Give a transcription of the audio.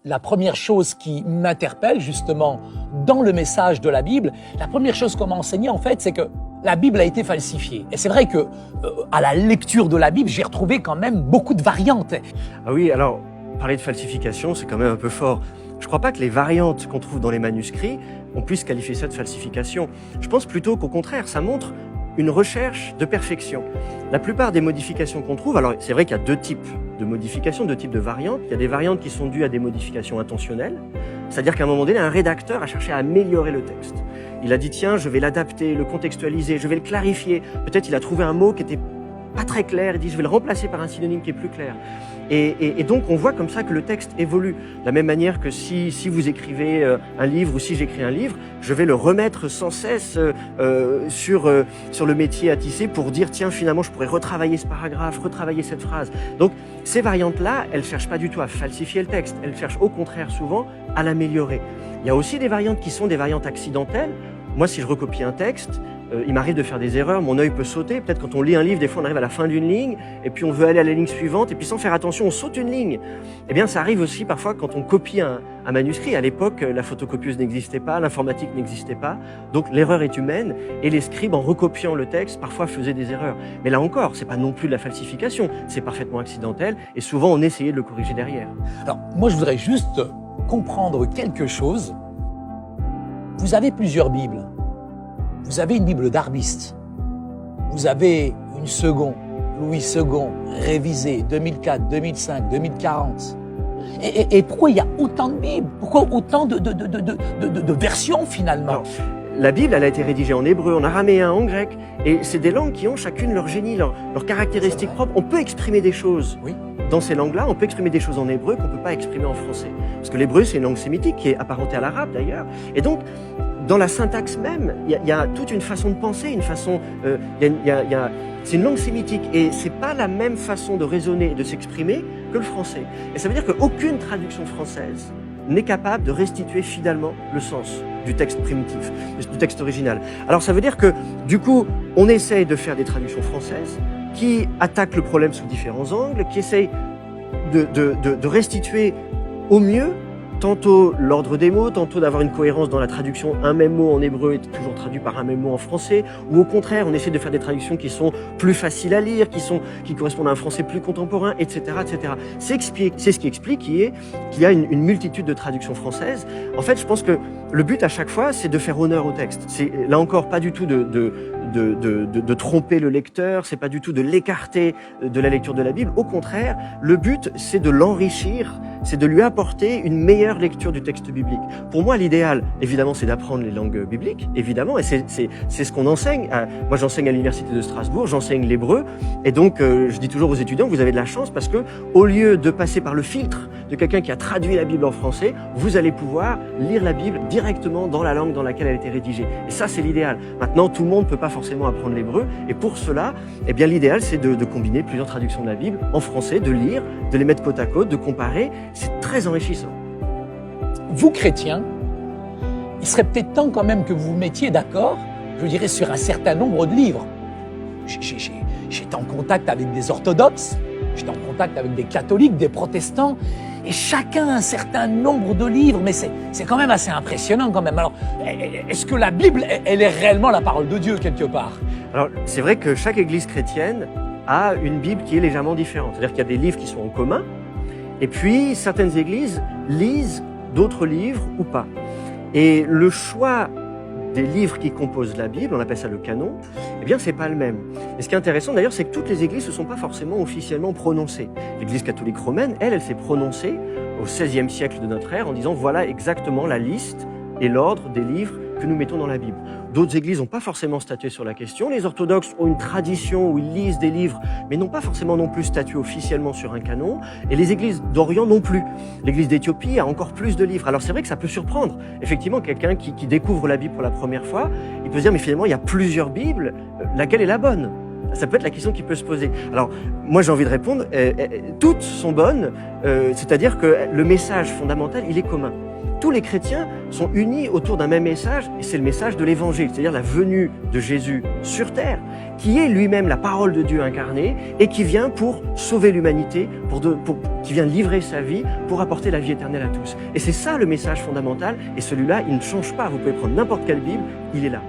la première chose qui m'interpelle justement dans le message de la Bible, la première chose qu'on m'a enseigné en fait, c'est que la Bible a été falsifiée. Et c'est vrai que à la lecture de la Bible, j'ai retrouvé quand même beaucoup de variantes. Ah oui, alors parler de falsification, c'est quand même un peu fort. Je ne crois pas que les variantes qu'on trouve dans les manuscrits, on puisse qualifier ça de falsification. Je pense plutôt qu'au contraire, ça montre une recherche de perfection. La plupart des modifications qu'on trouve, alors c'est vrai qu'il y a deux types de modifications, deux types de variantes. Il y a des variantes qui sont dues à des modifications intentionnelles, c'est-à-dire qu'à un moment donné, un rédacteur a cherché à améliorer le texte. Il a dit tiens, je vais l'adapter, le contextualiser, je vais le clarifier. Peut-être il a trouvé un mot qui était pas très clair, il dit je vais le remplacer par un synonyme qui est plus clair. Et donc on voit comme ça que le texte évolue. De la même manière que si vous écrivez un livre ou si j'écris un livre, je vais le remettre sans cesse sur le métier à tisser pour dire tiens finalement je pourrais retravailler ce paragraphe, retravailler cette phrase. Donc ces variantes-là, elles cherchent pas du tout à falsifier le texte, elles cherchent au contraire souvent à l'améliorer. Il y a aussi des variantes qui sont des variantes accidentelles. Moi si je recopie un texte, il m'arrive de faire des erreurs, mon œil peut sauter. Peut-être quand on lit un livre, des fois on arrive à la fin d'une ligne et puis on veut aller à la ligne suivante et puis sans faire attention, on saute une ligne. Eh bien, ça arrive aussi parfois quand on copie un manuscrit. À l'époque, la photocopieuse n'existait pas, l'informatique n'existait pas. Donc l'erreur est humaine et les scribes, en recopiant le texte, parfois faisaient des erreurs. Mais là encore, c'est pas non plus de la falsification, c'est parfaitement accidentel et souvent on essayait de le corriger derrière. Alors, moi je voudrais juste comprendre quelque chose. Vous avez plusieurs Bibles. Vous avez une Bible d'Arbiste, vous avez une seconde, Louis II, révisée, 2004, 2005, 2040. Et pourquoi il y a autant de Bibles? Pourquoi autant de versions finalement? Alors, la Bible, elle a été rédigée en hébreu, en araméen, en grec, et c'est des langues qui ont chacune leur génie, leurs caractéristiques propres. On peut exprimer des choses dans ces langues-là, on peut exprimer des choses en hébreu qu'on ne peut pas exprimer en français. Parce que l'hébreu, c'est une langue sémitique qui est apparentée à l'arabe d'ailleurs. Et donc, dans la syntaxe même, il y a toute une façon de penser, une façon, c'est une langue sémitique et c'est pas la même façon de raisonner et de s'exprimer que le français. Et ça veut dire qu'aucune traduction française n'est capable de restituer fidèlement le sens du texte primitif, du texte original. Alors ça veut dire que, du coup, on essaye de faire des traductions françaises qui attaquent le problème sous différents angles, qui essayent de restituer au mieux tantôt l'ordre des mots, tantôt d'avoir une cohérence dans la traduction. Un même mot en hébreu est toujours traduit par un même mot en français, ou au contraire, on essaie de faire des traductions qui sont plus faciles à lire, qui correspondent à un français plus contemporain, etc., etc. C'est ce qui explique qu'il y a une multitude de traductions françaises. En fait, je pense que le but à chaque fois, c'est de faire honneur au texte. C'est là encore pas du tout de tromper le lecteur, c'est pas du tout de l'écarter de la lecture de la Bible. Au contraire, le but, c'est de l'enrichir, c'est de lui apporter une meilleure lecture du texte biblique. Pour moi, l'idéal, évidemment, c'est d'apprendre les langues bibliques, évidemment, et c'est ce qu'on enseigne. Moi, j'enseigne à l'université de Strasbourg, j'enseigne l'hébreu, et donc je dis toujours aux étudiants, vous avez de la chance parce que au lieu de passer par le filtre de quelqu'un qui a traduit la Bible en français, vous allez pouvoir lire la Bible directement dans la langue dans laquelle elle a été rédigée. Et ça, c'est l'idéal. Maintenant, tout le monde ne peut pas forcément apprendre l'hébreu, et pour cela, eh bien, l'idéal, c'est de combiner plusieurs traductions de la Bible en français, de lire, de les mettre côte à côte, de comparer. C'est très enrichissant. Vous, chrétiens, il serait peut-être temps quand même que vous vous mettiez d'accord, je dirais, sur un certain nombre de livres. J'étais en contact avec des orthodoxes, j'étais en contact avec des catholiques, des protestants, et chacun a un certain nombre de livres, mais c'est quand même assez impressionnant quand même. Alors, est-ce que la Bible, elle est réellement la parole de Dieu quelque part? Alors, c'est vrai que chaque église chrétienne a une Bible qui est légèrement différente. C'est-à-dire qu'il y a des livres qui sont en commun, et puis certaines églises lisent d'autres livres ou pas. Et le choix des livres qui composent la Bible, on appelle ça le canon, eh bien c'est pas le même. Et ce qui est intéressant d'ailleurs, c'est que toutes les églises ne se sont pas forcément officiellement prononcées. L'église catholique romaine, elle s'est prononcée au XVIe siècle de notre ère en disant voilà exactement la liste et l'ordre des livres que nous mettons dans la Bible. D'autres églises n'ont pas forcément statué sur la question. Les orthodoxes ont une tradition où ils lisent des livres, mais n'ont pas forcément non plus statué officiellement sur un canon. Et les églises d'Orient non plus. L'église d'Éthiopie a encore plus de livres. Alors c'est vrai que ça peut surprendre. Effectivement, quelqu'un qui découvre la Bible pour la première fois, il peut se dire, mais finalement, il y a plusieurs Bibles, laquelle est la bonne? Ça peut être la question qui peut se poser. Alors, moi j'ai envie de répondre, toutes sont bonnes, c'est-à-dire que le message fondamental, il est commun. Tous les chrétiens sont unis autour d'un même message, et c'est le message de l'Évangile, c'est-à-dire la venue de Jésus sur terre, qui est lui-même la parole de Dieu incarnée, et qui vient pour sauver l'humanité, qui vient livrer sa vie pour apporter la vie éternelle à tous. Et c'est ça le message fondamental, et celui-là, il ne change pas. Vous pouvez prendre n'importe quelle Bible, il est là.